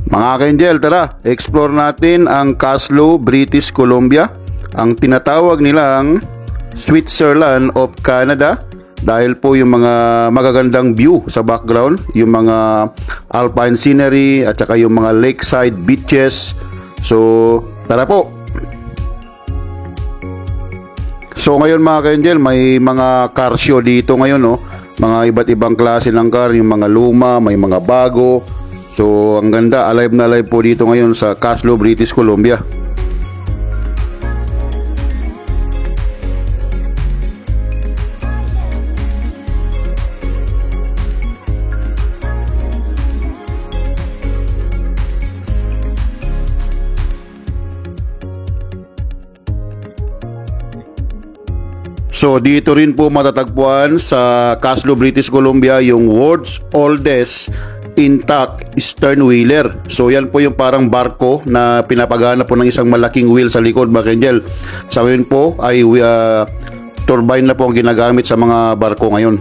Mga ka-Angel, tara, explore natin ang Caslo, British Columbia, ang tinatawag nilang Switzerland of Canada dahil po yung mga magagandang view sa background, yung mga alpine scenery at saka yung mga lakeside beaches. So, tara po! So ngayon mga ka-Angel, may mga car show dito ngayon, no? Mga iba't ibang klase ng car, yung mga luma, may mga bago. So ang ganda, alive na alive po dito ngayon sa Caslo, British Columbia. So dito rin po matatagpuan sa Caslo, British Columbia yung world's oldest intact stern wheeler. So yan po yung parang barko na pinapagana po ng isang malaking wheel sa likod, mga ka-Angel. Sa ngayon po ay turbine na po ang ginagamit sa mga barko ngayon.